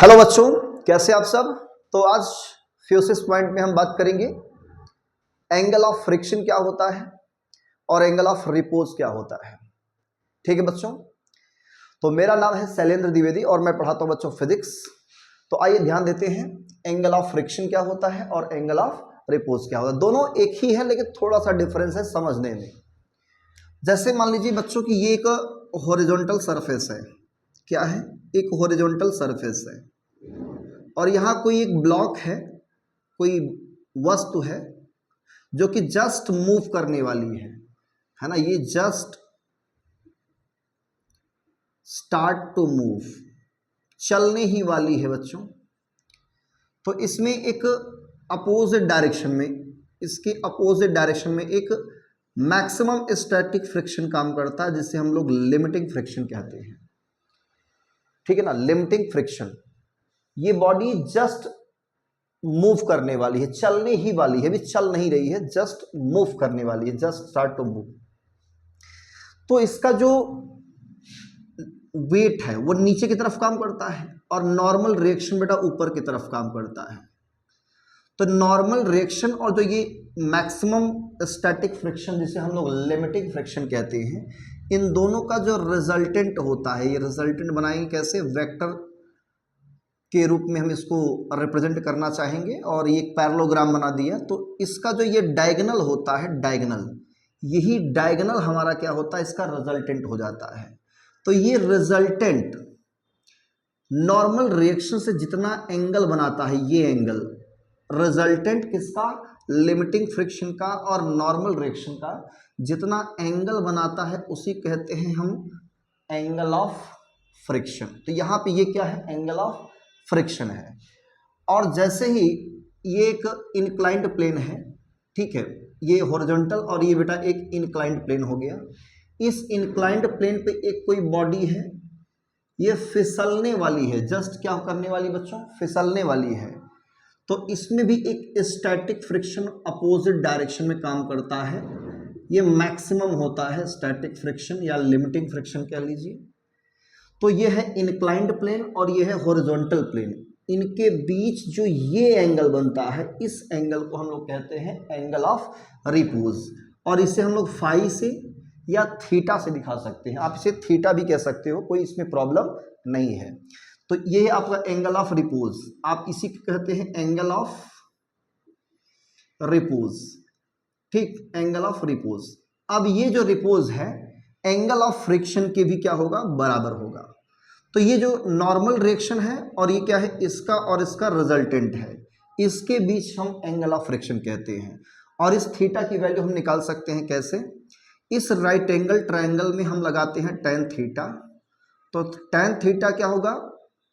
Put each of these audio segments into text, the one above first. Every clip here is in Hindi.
हेलो बच्चों, कैसे आप सब। तो आज फ्यूसिस पॉइंट में हम बात करेंगे एंगल ऑफ फ्रिक्शन क्या होता है और एंगल ऑफ रिपोज क्या होता है। ठीक है बच्चों, तो मेरा नाम है शैलेंद्र द्विवेदी और मैं पढ़ाता हूं बच्चों फिजिक्स। तो आइए ध्यान देते हैं एंगल ऑफ फ्रिक्शन क्या होता है और एंगल ऑफ रिपोज क्या होता है। दोनों एक ही है लेकिन थोड़ा सा डिफरेंस है समझने में। जैसे मान लीजिए बच्चों कि ये एक हॉरिजॉन्टल सरफेस है। क्या है? एक हॉरिजॉन्टल सरफेस है और यहाँ कोई एक ब्लॉक है, कोई वस्तु है जो कि जस्ट मूव करने वाली है ना। ये जस्ट स्टार्ट टू मूव, चलने ही वाली है बच्चों। तो इसमें एक अपोजिट डायरेक्शन में, इसके अपोजिट डायरेक्शन में एक मैक्सिमम स्टैटिक फ्रिक्शन काम करता है जिसे हम लोग लिमिटिंग फ्रिक्शन कहते हैं। ठीक है ना, लिमिटिंग फ्रिक्शन। ये बॉडी जस्ट मूव करने वाली है, चलने ही वाली है, अभी चल नहीं रही है, जस्ट मूव करने वाली है, जस्ट स्टार्ट टू मूव। तो इसका जो वेट है वो नीचे की तरफ काम करता है और नॉर्मल रिएक्शन बेटा ऊपर की तरफ काम करता है। तो नॉर्मल रिएक्शन और जो ये मैक्सिमम स्टैटिक फ्रिक्शन जिसे हम लोग लिमिटिंग फ्रिक्शन कहते हैं, इन दोनों का जो रिजल्टेंट होता है, ये रिजल्टेंट बनाएंगे कैसे? वेक्टर के रूप में हम इसको रिप्रेजेंट करना चाहेंगे और ये एक पैरेललोग्राम बना दिया। तो इसका जो ये डायगोनल होता है, डायगोनल, यही डायगोनल हमारा क्या होता है? इसका रिजल्टेंट हो जाता है। तो ये रिजल्टेंट नॉर्मल रिएक्शन से जितना एंगल बनाता है, ये एंगल रिजल्टेंट किसका? लिमिटिंग फ्रिक्शन का। और नॉर्मल रिएक्शन का जितना एंगल बनाता है उसी कहते हैं हम एंगल ऑफ फ्रिक्शन। तो यहाँ पे ये क्या है? एंगल ऑफ फ्रिक्शन है। और जैसे ही ये एक इंक्लाइंड प्लेन है, ठीक है, ये हॉरिजॉन्टल और ये बेटा एक इंक्लाइंड प्लेन हो गया। इस इंक्लाइंड प्लेन पे एक कोई बॉडी है, ये फिसलने वाली है, जस्ट क्या करने वाली बच्चों? फिसलने वाली है। तो इसमें भी एक स्टैटिक फ्रिक्शन अपोजिट डायरेक्शन में काम करता है। ये मैक्सिमम होता है स्टैटिक फ्रिक्शन या लिमिटिंग फ्रिक्शन कह लीजिए। तो ये है इंक्लाइंड प्लेन और ये है हॉरिजॉन्टल प्लेन। इनके बीच जो ये एंगल बनता है, इस एंगल को हम लोग कहते हैं एंगल ऑफ रिपोज। और इसे हम लोग फाई से या थीटा से दिखा सकते हैं। आप इसे थीटा भी कह सकते हो, कोई इसमें प्रॉब्लम नहीं है। तो ये है आपका एंगल ऑफ रिपोज, आप इसी को कहते हैं एंगल ऑफ रिपोज। ठीक, एंगल ऑफ रिपोज। अब ये जो रिपोज है एंगल ऑफ फ्रिक्शन के भी क्या होगा? बराबर होगा। तो ये जो नॉर्मल रिएक्शन है और ये क्या है? इसका और इसका रिजल्टेंट है, इसके बीच हम एंगल ऑफ फ्रिक्शन कहते हैं। और इस थीटा की वैल्यू हम निकाल सकते हैं कैसे? इस राइट एंगल ट्रायंगल में हम लगाते हैं टेन थीटा। तो टेन थीटा क्या होगा?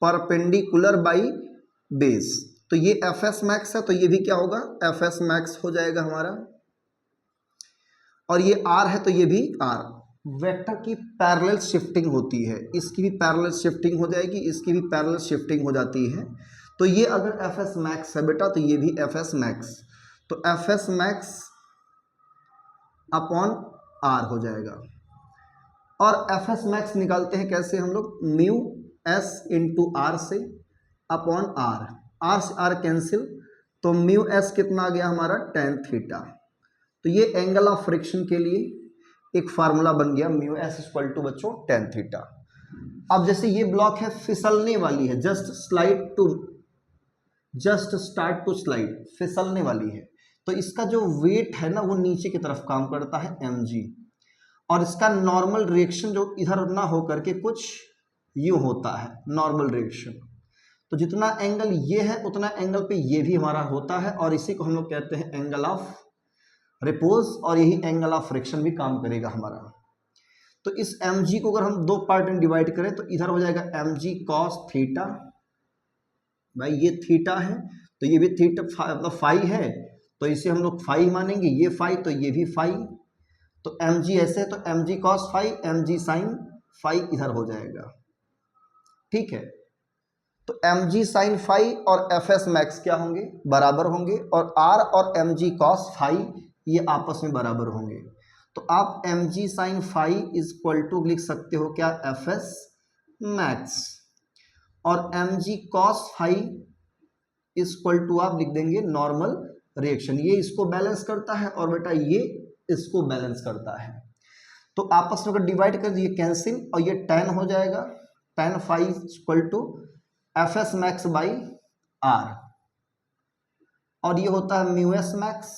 Perpendicular by base. तो ये एफ एस मैक्स है, तो ये भी क्या होगा? एफ एस मैक्स हो जाएगा हमारा। और ये आर है तो ये भी आर। वेक्टर की पैरेलल शिफ्टिंग होती है, इसकी भी पैरेलल शिफ्टिंग हो जाएगी, इसकी भी पैरेलल शिफ्टिंग हो जाती है। तो ये अगर एफ एस मैक्स है बेटा तो ये भी एफ एस मैक्स। तो F S max upon R हो जाएगा। और एफ एस मैक्स निकालते हैं कैसे हम लोग? म्यू एस इंटू आर से अपॉन आर। आर से आर कैंसिल, तो म्यू एस कितना आ गया हमारा? Tan theta. तो ये एंगल ऑफ फ्रिक्शन के लिए एक फार्मूला बन गया, म्यू एस इक्वल टू बच्चों टेन थीटा। अब जैसे ये ब्लॉक है, फिसलने वाली है, जस्ट स्टार्ट टू स्लाइड, फिसलने वाली है। तो इसका जो वेट है ना वो नीचे की तरफ काम करता है mg। और इसका नॉर्मल रिएक्शन जो इधर ना हो करके कुछ यूं होता है, नॉर्मल रिएक्शन। तो जितना एंगल ये है उतना एंगल पे ये भी हमारा होता है और इसी को हम लोग कहते हैं एंगल ऑफ रिपोज। और यही एंगल ऑफ फ्रिक्शन भी काम करेगा हमारा। तो इस mg को अगर हम दो पार्ट में डिवाइड करें तो इधर हो जाएगा mg cos थीटा। भाई ये थीटा है तो ये भी थीटा मतलब फाई है, तो इसे हम लोग फाई मानेंगे, ये फाई तो ये भी फाई। तो mg ऐसे है तो mg cos phi, mg sin phi इधर हो जाएगा। ठीक है, तो mg sin फाई और एफ एस मैक्स क्या होंगे? बराबर होंगे। और r और mg cos फाई ये आपस में बराबर होंगे। तो आप mg sin phi is equal to लिख सकते हो क्या? F S max. और mg cos phi equal to आप लिख देंगे नॉर्मल रिएक्शन। ये इसको बैलेंस करता है और बेटा ये इसको बैलेंस करता है। तो आपस में अगर डिवाइड कर दिए कैंसिल और ये tan हो जाएगा, tan phi equal to F S max by R, और ये होता है mu S max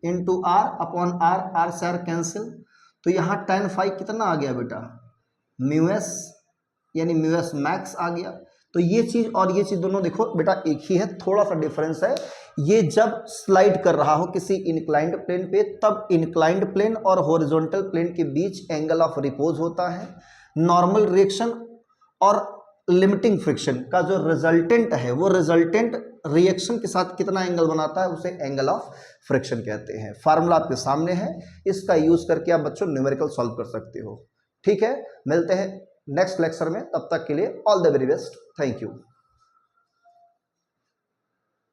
into R upon R, R से आर कैंसिल। तो यहाँ tan फाई कितना आ गया बेटा, म्यू एस यानी म्यू एस मैक्स आ गया। तो ये चीज और ये चीज दोनों देखो बेटा एक ही है, थोड़ा सा डिफरेंस है। ये जब स्लाइड कर रहा हो किसी इंक्लाइंड प्लेन पे, तब इंक्लाइंड प्लेन और हॉरिजॉन्टल प्लेन के बीच एंगल ऑफ रिपोज होता है। नॉर्मल रिएक्शन और लिमिटिंग फ्रिक्शन का जो रिजल्टेंट है वो रिजल्टेंट रिएक्शन के साथ कितना एंगल बनाता है उसे एंगल ऑफ फ्रिक्शन कहते हैं। फार्मूला आपके सामने है, इसका यूज करके आप बच्चों न्यूमेरिकल सॉल्व कर सकते हो। ठीक है, मिलते हैं नेक्स्ट लेक्चर में, तब तक के लिए all the very best, thank you.